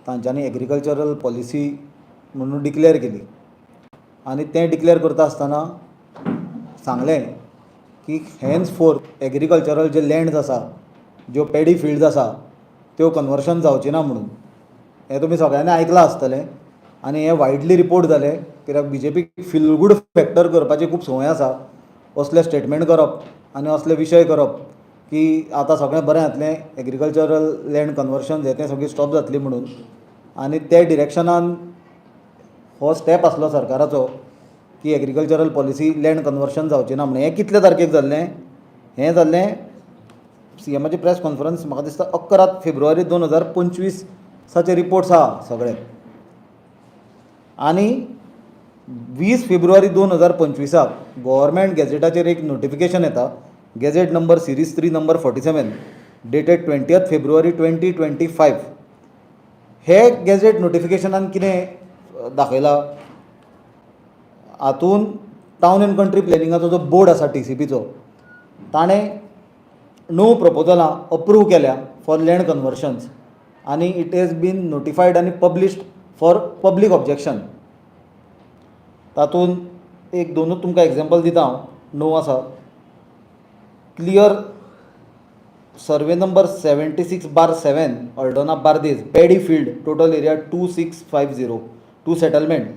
तांच्यांनी agricultural policy म्हणून declare केली आणि तें डिक्लेअर करता आसतना सांगलें की हेन्स फोर्थ एग्रीकल्चरल जे लँड्स आसा, ज्यो पॅडी फिल्ड्स आसा त्यो कन्वर्शन जावची ना म्हणून. हें तुमी सगळ्यांनी आयकलां आसतलें आनी हें वायडली रिपोर्ट जालें, कित्याक बीजेपीक फील गूड फॅक्टर करपाची खूब संवय आसा. असले स्टेटमेंट करप आनी असले विशय करप की आतां सगळें बरें जातलें, एग्रीकल्चरल लँड कन्वर्शन जें तें सगळी स्टॉप जातली म्हणून. आनी ते डिरेक्शनान हो स्टेप आसलो सरकाराचो की एग्रीकल्चरल पॉलिसी लँड कन्वर्शन जावची ना म्हणून. हें कितले तारखेक जाल्लें? हें जाल्लें सीएमाची प्रेस कॉन्फरन्स म्हाका दिसता 11 फेब्रुवारी 2025 रिपोर्ट्स आहा सगळे. आनी 20 फेब्रुवारी 2025 गव्हर्मेंट गॅझेटाचेर एक नोटिफिकेशन येता, gadget number series 3 number 47 dated 20 February 2025. हे गॅझेट नोटिफिकेशनान कितें दाखयलां, हातून टावन एंड कंट्री प्लॅनिंगाचो जो बोर्ड आसा TCPचो ताणें 9 प्रपोजलां अप्रूव केल्या फॉर लँड कन्वर्शन्स आनी इट हॅज बीन नोटिफायड आनी पब्लिश्ड फॉर पब्लीक ऑब्जेक्शन. तातूंत एक दोनूच तुमकां एग्जांपल दिता हांव. 9 आसा. Clear survey number 76/7 Aldona Bardez paddy field total area 2650 to settlement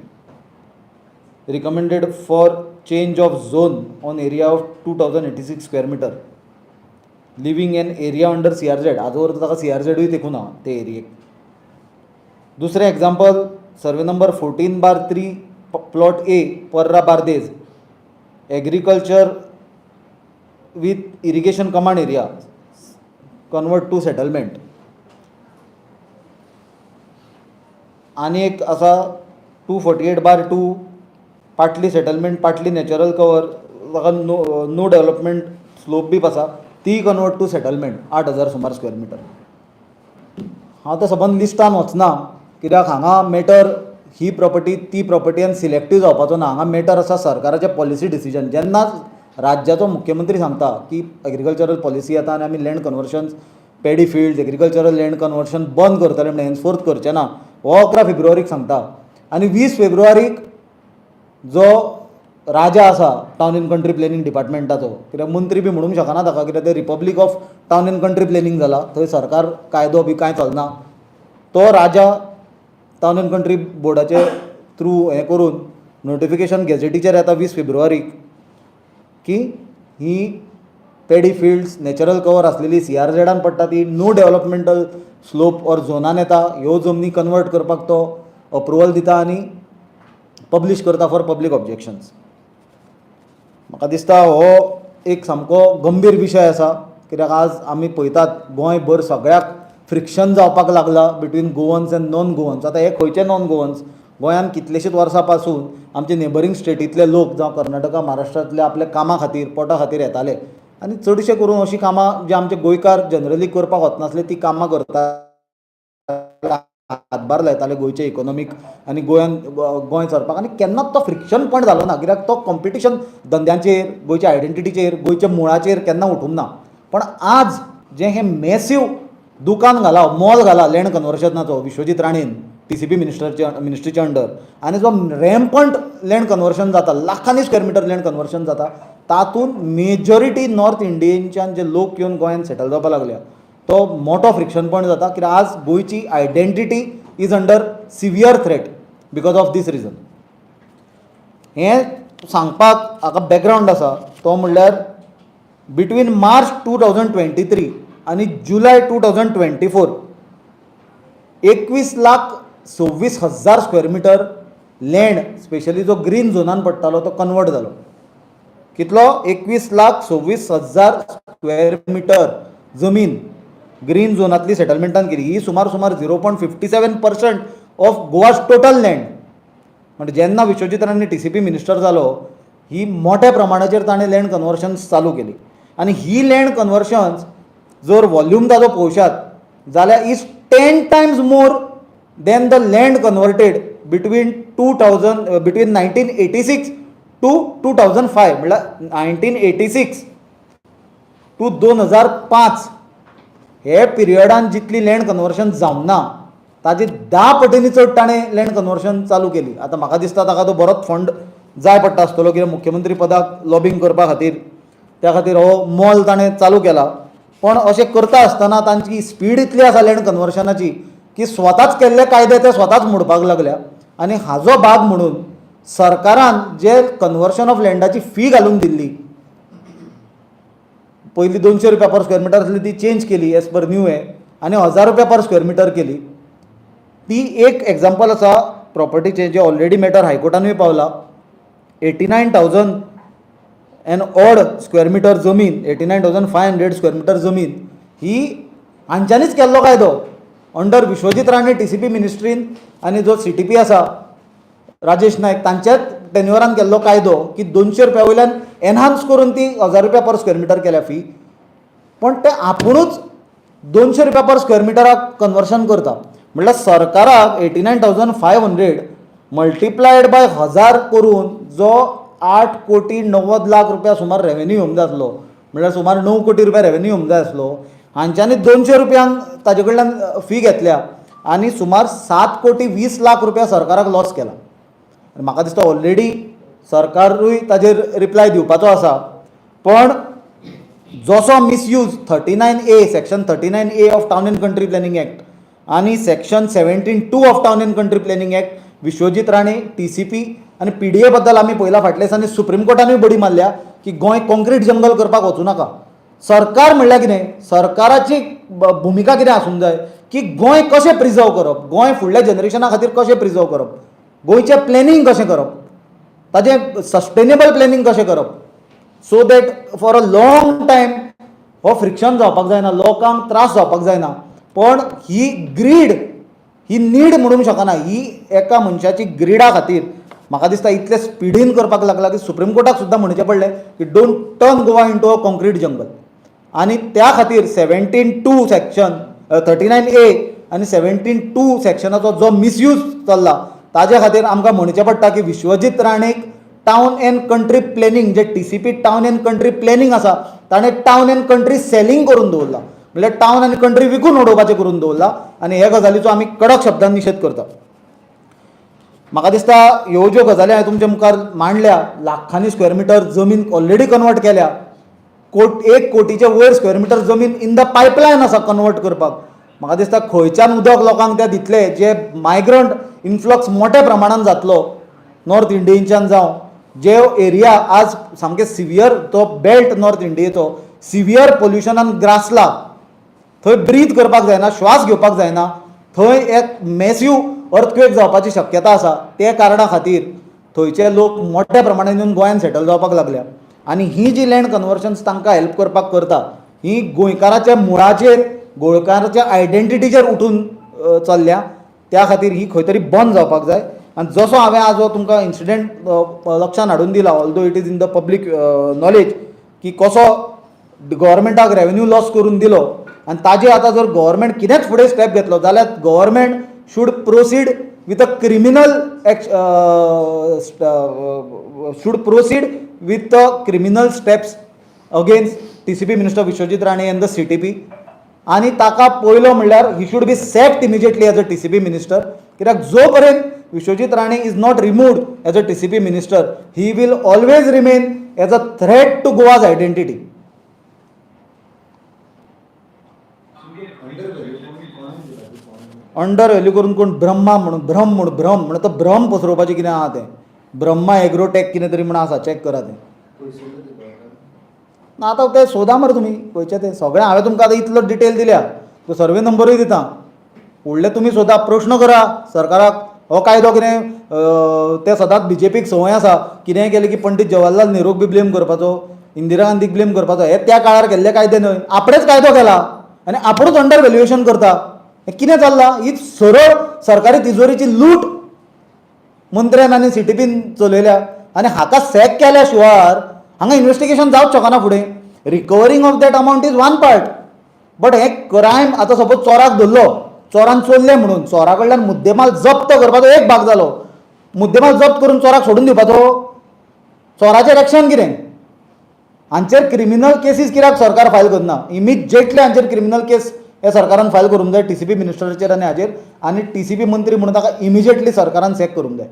recommended for change of zone on area of 2086 square meter living an area under CRZ. आजवर ताका CRZ देखून ना ते एरियेक. दुसरें example survey number 14/3 plot A Parra Bardez agriculture with irrigation command area convert to settlement. आनी एक आसा 248/2 पाटली सेटलमेंट पाटली नॅचरल कवर ताका नो डेव्हलपमेंट स्लोप बीप आसा ती कन्वर्ट टू सेटलमेंट 8000 सुमार स्क्वेअर मिटर. हांव त्या सबंद लिस्टान वचना कित्याक हांगा मॅटर ही प्रॉपर्टी ती प्रॉपर्टी आनी सिलेक्टीव जावपाचो ना. हांगा मॅटर आसा सरकाराचें पॉलिसी डिसिजन. जेन्ना राज्याचो मुख्यमंत्री सांगता की एग्रीकल्चरल पॉलिसी येता आनी आमी land conversions paddy fields agricultural land conversion बंद करतले म्हणजे हेन्सफोर्थ करचे ना, हो 11 फेब्रुवारीक सांगता. आनी 20 फेब्रुवारीक जो राजा आसा टावन एंड कंट्री प्लॅनिंग डिपार्टमेंटाचो, कित्याक मंत्री बी म्हणूंक शकना ताका कित्याक ते republic of town and country planning जाला, थंय सरकार कायदो बी कांय चलना. तो राजा टावन एंड कंट्री बोर्डाचे थ्रू हें करून नोटिफिकेशन गॅझेटीचेर येता 20 फेब्रुवारीक की ही पॅडी फिल्ड्स नॅचरल कवर आसलेली CRZान पडटा ती नो डेव्हलपमेंटल स्लोप ऑर झोनान येता, ह्यो जमनी कन्वर्ट करपाक तो अप्रुवल दिता आनी पब्लीश करता फॉर पब्लीक ऑब्जेक्शन्स. म्हाका दिसता हो एक सामको गंभीर विशय आसा, कित्याक आज आमी पळयतात गोंयभर सगळ्याक फ्रिक्शन जावपाक लागला between Goans end non Goans. आतां हे खंयचे नॉन गोवन्स? गोंयान कितलेशीच वर्सां पासून आमचे नेबरींग स्टेटींतले लोक जावं कर्नाटका महाराष्ट्रांतले आपल्या कामा खातीर पोटा खातीर येताले आनी चडशे करून अशीं कामां जे आमचे गोंयकार जनरली करपाक वचनासले ती कामां करता, हातभार लायताले गोंयचे इकॉनॉमीक आनी गोंय चलपाक. आनी केन्नाच तो फ्रिक्शन पॉयंट जालो ना, कित्याक तो कॉम्पिटिशन धंद्यांचेर गोंयच्या आयडेंटिटीचेर गोंयच्या मुळाचेर केन्ना उठूंक ना. पण आज जें हें मॅसिव दुकान घाला मॉल घाला लँड कन्वर्शनाचो विश्वजीत राणेन TCP मिनिस्ट्रीच्या अंडर आनी जो रॅम्पंट लँड कन्वर्शन जाता, लाखांनी स्क्वेअर मिटर लँड कन्वर्शन जाता, तातूंत मेजॉरिटी नॉर्थ इंडियेच्यान जे लोक येवन गोंयांत सेटल जावपाक लागल्या, तो मोठो फ्रिक्शन पॉयंट जाता. कित्याक आज गोंयची identity is under severe threat because of this reason. हें सांगपाक हाका बॅकग्रावंड आसा तो म्हणल्यार बिटवीन मार्च 2023 आनी जुलय 2024 21,26,000 स्क्वेअर मिटर लँड स्पेशली जो ग्रीन झोनान पडटालो तो कन्वर्ट जालो. कितलो? 21,26,000 स्क्वेअर मिटर जमीन ग्रीन झोनांतली सेटलमेंटान केली. ही सुमार 0.57% ऑफ गोवाज टोटल लँड. म्हणजे जेन्ना विश्वजीत राणे TCP मिनिस्टर जालो ही मोठ्या प्रमाणाचेर ताणें लँड कन्वर्शन्स चालू केली. आनी ही लँड कन्वर्शन्स जर वॉल्यूम ताजो पळोवशात जाल्यार is 10 times more than the land converted between 1986 to 2005. म्हळ्यार 1986 टू 2005 हे पिरियडान जितली लँड कन्वर्शन जावंक ना ताजी 10 पटींनी चड ताणें लँड कन्वर्शन चालू केली. आतां म्हाका दिसता ताका तो बरोच फंड जाय पडटा आसतलो, कित्याक मुख्यमंत्री पदाक लॉबिंग करपा खातीर त्या खातीर हो मॉल ताणें चालू केला. पण अशें करता आसतना तांची स्पीड इतली आसा लँड कन्वर्शनाची की स्वताच केल्ले कायदे ते स्वताच मोडपाक लागल्या. आनी हाजो भाग म्हणून सरकारान जे कन्वर्शन ऑफ लँडाची फी घालून दिल्ली, पयलीं 200 रुपया पर स्क्वेअर मिटर आसली ती चेंज केली एज पर न्यू आनी 1000 रुपया पर स्क्वेअर मिटर केली. ती एक एग्जाम्पल आसा प्रॉपर्टीचें जे ऑलरेडी मॅटर हायकोर्टानूय पावला. 89,000 एन ऑड स्क्वेअर मिटर जमीन, 89,500 स्क्वेअर मिटर जमीन ही हांच्यांनीच केल्लो कायदो अंडर विश्वजीत राणे TCP मिनिस्ट्रीन आनी जो CTP आसा राजेश नायक तांच्याच टेन्युअरान केल्लो कायदो की 200 रुपया वयल्यान एनहान्स करून ती 1000 रुपया पर स्क्वेअर मिटर केल्या फी. पण ते आपुणूच 200 रुपया पर स्क्वेअर मिटराक कन्वर्शन करता. म्हणल्यार सरकाराक 89,500 मल्टिप्लायड बाय 1000 करून जो 8 कोटी 90 लाख रुपया सुमार रेवेन्यू येवंक जाय आसलो, म्हणल्यार सुमार 9 कोटी रुपया रेवेन्यू येवंक जाय आसलो, हांच्यांनी 200 रुपयांक ताजे कडल्यान फी घेतल्या आनी सुमार 7 कोटी 20 लाख रुपया सरकाराक लॉस केला. म्हाका दिसता ऑलरेडी सरकारूय ताजेर रिप्लाय दिवपाचो आसा. पण जसो misuse 39A section 39A of town and country planning act आनी section 17(2) of town and country planning act Vishwajit Rane TCP आनी PDA बद्दल आमी पयला फाटल्या दिसांनी सुप्रीम कोर्टानूय बडी मारल्या की गोंय कॉन्क्रीट जंगल करपाक वचूं नाका. सरकार म्हणल्यार कितें, सरकाराची भुमिका कितें आसूंक जाय की गोंय कशें प्रिजर्व करप, गोंय फुडल्या जनरेशना खातीर कशें प्रिजर्व करप, गोंयचें प्लॅनिंग कशें करप, ताजें सस्टेनेबल प्लॅनिंग कशें करप, so that for a long time हो फ्रिक्शन जावपाक जायना, लोकांक त्रास जावपाक जायना. पण ही ग्रीड ही नीड म्हणूंक शकना. ही एका मनशाची ग्रिडा खातीर म्हाका दिसता इतले स्पिडीन करपाक लागला की सुप्रीम कोर्टाक सुद्दां म्हणचें पडलें की don't turn Goa into a concrete jungle. आनी त्या खातीर 17(2) सेक्शन 39A आनी 17(2) सेक्शनाचो जो मिसयूज चल्ला ताजे खातीर आमकां म्हणचें पडटा की विश्वजीत राणेक टावन एंड कंट्री प्लॅनिंग जे TCP town and country planning आसा ताणें टावन एंड कंट्री सेलिंग करून दवरला, म्हणल्यार टावन आनी कंट्री विकून उडोवपाचें करून दवरला. आनी हे गजालीचो आमी कडक शब्दान निशेध करता. म्हाका दिसता ह्यो ज्यो गजाली हांवें तुमच्या मुखार मांडल्या, लाखांनी स्क्वेअर मिटर जमीन ऑलरेडी कन्वर्ट केल्या, 1 कोटीचे वयर स्क्वेअर मिटर जमीन इन द पायपलायन आसा कन्वर्ट करपाक. म्हाका दिसता खंयच्यान उदक लोकांक ते दितले जे मायग्रंट इन्फ्लक्स मोठ्या प्रमाणान जातलो नॉर्थ इंडियेच्यान जावं, जे एरिया आज सामके सिवियर, तो बेल्ट नॉर्थ इंडियेचो सिवियर पोल्युशनान ग्रासला, थंय ब्रीथ करपाक जायना, श्वास घेवपाक जायना, थंय एक मॅसिव्ह अर्थक्वेक जावपाची शक्यता आसा. ते कारणां खातीर थंयचे लोक मोठ्या प्रमाणान येवन गोंयांत सेटल जावपाक लागल्या. आनी ही जी लँड कन्वर्शन्स तांकां हेल्प करपाक करता ही गोंयकाराच्या मुळाचेर, गोंयकाराच्या आयडेंटिटीचेर उठून चल्ल्या. त्या खातीर ही खंय तरी बंद जावपाक जाय. आनी जसो हांवें आज तुमकां इन्सिडेंट लक्षांत हाडून दिला, although it is in the public knowledge, की कसो गव्हर्मेंटाक रेवेन्यू लॉस करून दिलो, आनी ताजेर आतां जर गव्हर्मेंट कितेंच फुडें स्टेप घेतलो जाल्यार government should proceed with a criminal steps against TCP minister Vishwajit Rane and the CTP. आनी ताका पयलो म्हणल्यार he should be sacked immediately as a TCP minister. कित्याक जो पर्यंत Vishwajit Rane is not removed as a TCP minister, he will always remain as a threat to Goa's identity. Under value करून कोण ब्रह्मा म्हणून भ्रम तो भ्रम पसरोवपाचें कितें आहा तें ब्रह्मा एग्रोटेक कितें तरी म्हणून आसा, चॅक करा तें. आतां तें सोदा मरे तुमी खंयचें तें सगळें हांवें तुमकां आतां इतलो डिटेल दिल्या, तो सर्वे नंबरूय दिता, फुडले तुमी सोदा प्रश्न करा सरकाराक. हो कायदो कितें ते सदांच BJPक संवय आसा, कितेंय केलें की पंडीत जवाहरलाल नेहरूक बी ब्लेम करपाचो, इंदिरा गांधीक ब्लेम करपाचो. हे त्या काळार केल्ले कायदे न्हय, आपणेच कायदो केला आनी आपुणूच अंडर व्हॅल्युएशन करता. हें कितें चल्लां? ही सरळ सरकारी तिजोरीची लूट मंत्र्यान आनी CTPन चलयल्या. आनी हाका सॅक केल्या शिवाय हांगा इन्व्हेस्टिगेशन जावंच शकना फुडें. Recovering of that amount is one part, but हे क्रायम आतां सपोज चोराक धरलो, चोरान चोरले म्हणून चोरा कडल्यान मुद्देमाल जप्त करपाचो एक भाग जालो, मुद्देमाल जप्त करून चोराक सोडून दिवपाचो. चोराचेर एक्शन कितें? हांचेर क्रिमिनल केसीस कित्याक सरकार फायल करना? इमिजिएटली हांचेर क्रिमिनल केस हे सरकारान फायल करूंक जाय TCP मिनिस्टराचेर आनी हाजेर, आनी TCP मंत्री म्हणून ताका इमिजिएटली सरकारान सॅक करूंक जाय.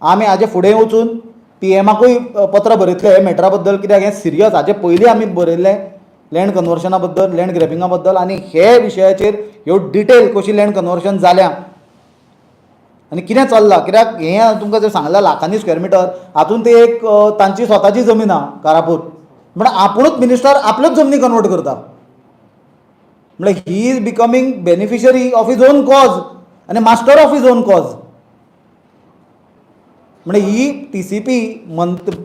आमी हाजे फुडें वचून PMाकूय पत्र बरयतले हे मॅटरा बद्दल, कित्याक हें सिरियस. हाजे पयलीं आमी बरयल्लें लँड कन्वर्शना बद्दल, लँड ग्रॅबिंगा बद्दल, आनी हे विशयाचेर ह्यो डिटेल कशी लँड कन्वर्शन जाल्या आनी कितें चल्लां. कित्याक हें तुमकां जर सांगलां लाखांनी स्क्वेअर मिटर, हातूंत ते एक तांची स्वताची जमीन आहा कारापूर, म्हणल्यार आपुणूच मिनिस्टर आपल्योच जमनी कन्वर्ट करता. म्हणल्यार he is becoming beneficiary of his own cause आनी master of his own cause. म्हणजे ही TCP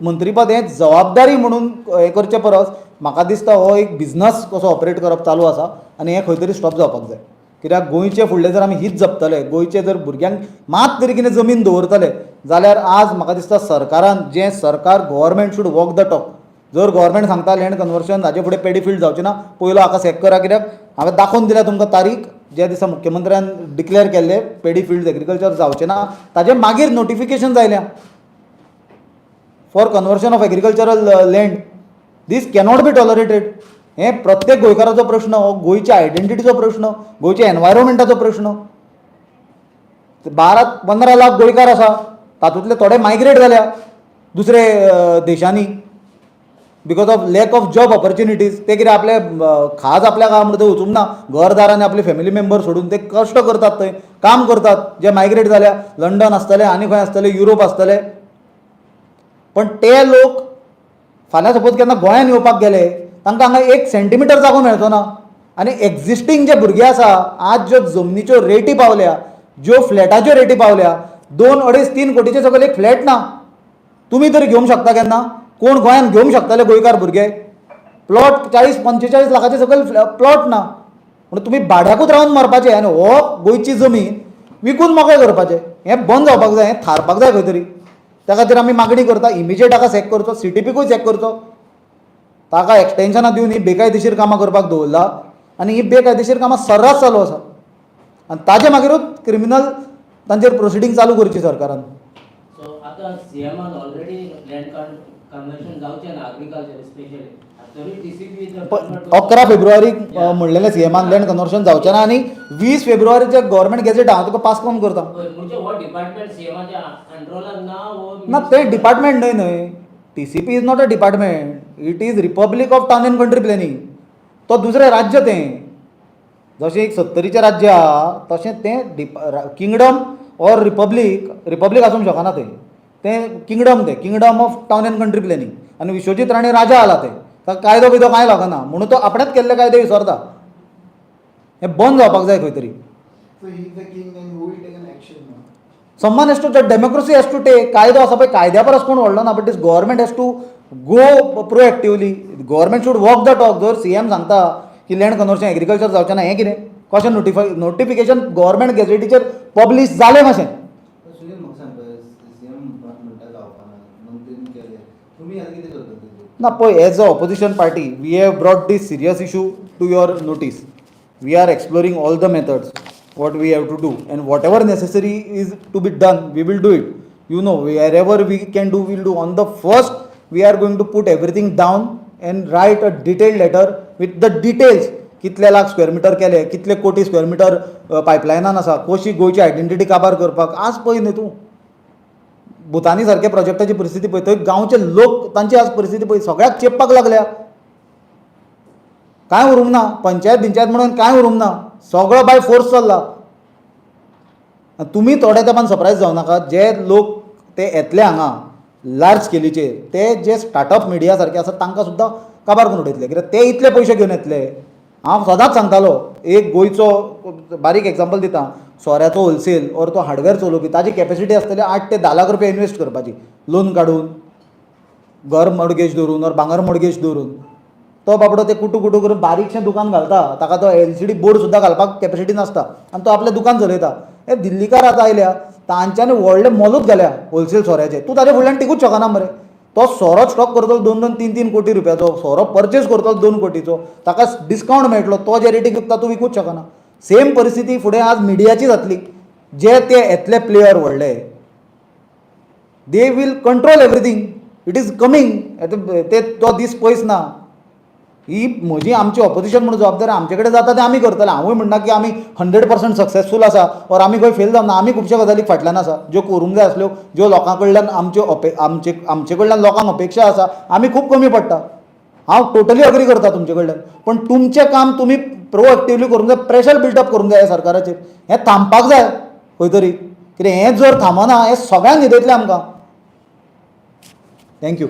मंत्रीपद हें जबाबदारी म्हणून हें करचे परस म्हाका दिसता हो एक बिझनस कसो ऑपरेट करप चालू आसा, आनी हें खंय तरी स्टॉप जावपाक जाय. कित्याक गोंयचे फुडले जर आमी हीच जपतले, गोंयचे जर भुरग्यांक मात तरी कितें जमीन दवरतले, जाल्यार आज म्हाका दिसता सरकारान जें सरकार government should walk the talk. जर गव्हर्मेंट सांगता लँड कन्वर्शन हाजे फुडें पॅडी जावचें ना, पयलो हाका सॅक करा. कित्याक हांवें दाखोवन दिल्या तुमकां तारीख, ज्या दिसा मुख्यमंत्र्यान डिक्लेअर केल्ले पॅडी फिल्ड्स एग्रीकल्चर जावचें ना, ताजे मागीर नोटिफिकेशन जायल्या for conversion of agricultural land. This cannot be tolerated. हें प्रत्येक गोंयकाराचो प्रश्न, हो गोंयच्या आयडेंटिटीचो प्रश्न, गोंयच्या एनवायरॉमेंटाचो प्रश्न. 12-15 लाख गोंयकार आसा, तातूंतले थोडे मायग्रेट जाल्या दुसरे देशांनी because of lack of job opportunities. ते कितें आपले खाज आपल्या म्हणटा वचूंक ना, घरदारांनी आपले फॅमिली मेंबर सोडून ते कश्ट करतात, थंय काम करतात. जे मायग्रेट जाल्या, लंडन आसतले, आनी खंय आसतले, युरोप आसतले. पण ते लोक फाल्यां सपोज केन्ना गोंयांत येवपाक गेले, तांकां हांगा 1 सेंटीमीटर जागो मेळचो ना. आनी एक्झिस्टींग जे भुरगे आसा, आज ज्यो जमनीच्यो रेटी पावल्या, ज्यो फ्लॅटाच्यो रेटी पावल्या, 2-2.5-3 कोटीचे सकयल एक फ्लॅट ना. तुमी तरी घेवंक शकता केन्ना? कोण गोंयांत घेवंक शकतले गोंयकार भुरगे? प्लॉट 40-45 लाखाचे सकयल प्लॉट ना. म्हणून तुमी भाड्याकूच रावन मरपाचे आनी हो गोंयची जमीन विकून मोकळे करपाचे. हें बंद जावपाक जाय, हें थारपाक जाय खंय तरी. त्या खातीर आमी मागणी करता, इमिजिएट हाका सॅक करचो, CTPकूय सॅक करचो. ताका एक्सटेन्शनां दिवन ही बेकायदेशीर कामां करपाक दवरला, आनी ही बेकायदेशीर कामां सर्रास चालू आसा. आनी ताजे मागीरूच क्रिमिनल तांचेर प्रोसिडींग चालू करची सरकारान. सो आतां CMान ऑलरेडी लँड कन्वर्शन जावचें ना एग्रीकल्चर स्पेशली, तरी TCP 11 फेब्रुवारीक म्हणलेलें CMान लँड कन्वर्शन जावचें ना, आनी 20 फेब्रुवारीचे गव्हर्मेंट गॅझेट हांव तुका पास करून करता. म्हणजे हो डिपार्टमेंट CMाच्या कंट्रोलान ना, ते डिपार्टमेंट न्हय. TCP is not a department, it is republic of town and country planning. तो दुसरें राज्य तें. जशें एक 70चे राज्य आहा, तशें तें किंगडम ऑर रिपब्लीक आसूंक शकना. तें kingdom of town and country planning. आनी विश्वजीत राणे राजा आला ते, ताका कायदो बिदो कांय लागना, म्हणून तो आपणेच केल्ले कायदे विसरता. हें बंद जावपाक जाय खंय तरी. Someone has to, the democracy has to take. कायदो आसा पळय, कायद्या परस कोण व्हडलो ना, but this government has to go proactively. Government should walk the talk. जर CM सांगता की लँड कन्वर्शन एग्रीकल्चर जावचें ना, हें कितें? कशें नोटिफिकेशन गव्हर्मेंट गॅझेटीचेर पब्लीश जालें मातशें. ना पळय, as a opposition party we have brought this serious issue to your notice. We are exploring all the methods what we have to do, and whatever necessary is to be done, we will do it. You know, wherever we can do, we will do. On the first, we are going to put everything down and write a detailed letter with the details. कितले lakh square metre केले, कितले कोटी square metre पायपलायनान आसा, कशी गोंयची identity काबार करपाक. आज पळय न्ही तूं भुतानी सारके प्रोजेक्टाची परिस्थिती पळय, थंय गांवचे लोक तांची आज परिस्थिती पळय, सगळ्याक चेपपाक लागल्या. कांय उरूंक ना, पंचायत म्हणून कांय उरूंक ना, सगळो बाय फोर्स चल्ला. तुमी थोड्या तेंपान सरप्रायज जावं नाका. जे लोक ते येतले हांगा लार्ज स्केलीचेर, ते जे स्टार्टअप मिडिया सारके आसा तांकां सुद्दां काबार करून उडयतले. कित्याक ते इतले पयशे घेवन येतले. हांव सदांच सांगतालो, एक गोंयचो बारीक एग्जांपल दिता. सोऱ्याचो होलसेल ओर तो हार्डवेअर चलोवपी, ताजी कॅपेसिटी आसतली 8 ते 10 लाख रुपया इन्वेस्ट करपाची, लोन काडून, घर मोडगेज दवरून ओर भांगर मोडगेज दवरून. तो बाबडो ते कुटू करून बारीकशें दुकान घालता, ताका तो LCD बोर्ड सुद्दां घालपाक कॅपेसिटी नासता, आनी तो आपलें दुकान चलयता. हे दिल्लीकार आतां आयल्या, तांच्यांनी व्हडलें मोलूच घाल्या होलसेल सोऱ्याचें. तूं ताजे फुडल्यान टिकूच शकना मरे. तो सोरो स्टॉक करतलो 2-3 कोटी रुपयाचो, सोरो परचेस करतलो 2 कोटीचो, ताका डिस्कावंट मेळटलो, तो जे रेटीक विकता तूं विकूच शकना. सेम परिस्थिती फुडें आज मिडियाची जातली. जे ते येतले प्लेयर व्हडले, they will control everything. It is coming. ते तो दीस पयस ना. ही म्हजी आमची ऑपोजिशन म्हणून जबाबदारी आमचे कडेन जाता तें आमी करतले. हांवूय म्हणना की आमी 100% सक्सेसफूल आसा ऑर आमी खंय फेल जावना. आमी खुबश्या गजालीक फाटल्यान आसा ज्यो करूंक जाय आसल्यो, ज्यो लोकां कडल्यान आमचे कडल्यान लोकांक अपेक्षा आसा, आमी खूब कमी पडटा. हांव टोटली अग्री करता तुमचे कडल्यान. पण तुमचें काम तुमी प्रोएक्टिवली करूंक जाय, प्रेशर बिल्डअप करूंक जाय ह्या सरकाराचेर. हें थांबपाक जाय खंय तरी, कित्याक हें जर थांबना हें सगळ्यांक न्हिदयतलें आमकां. थँक्यू.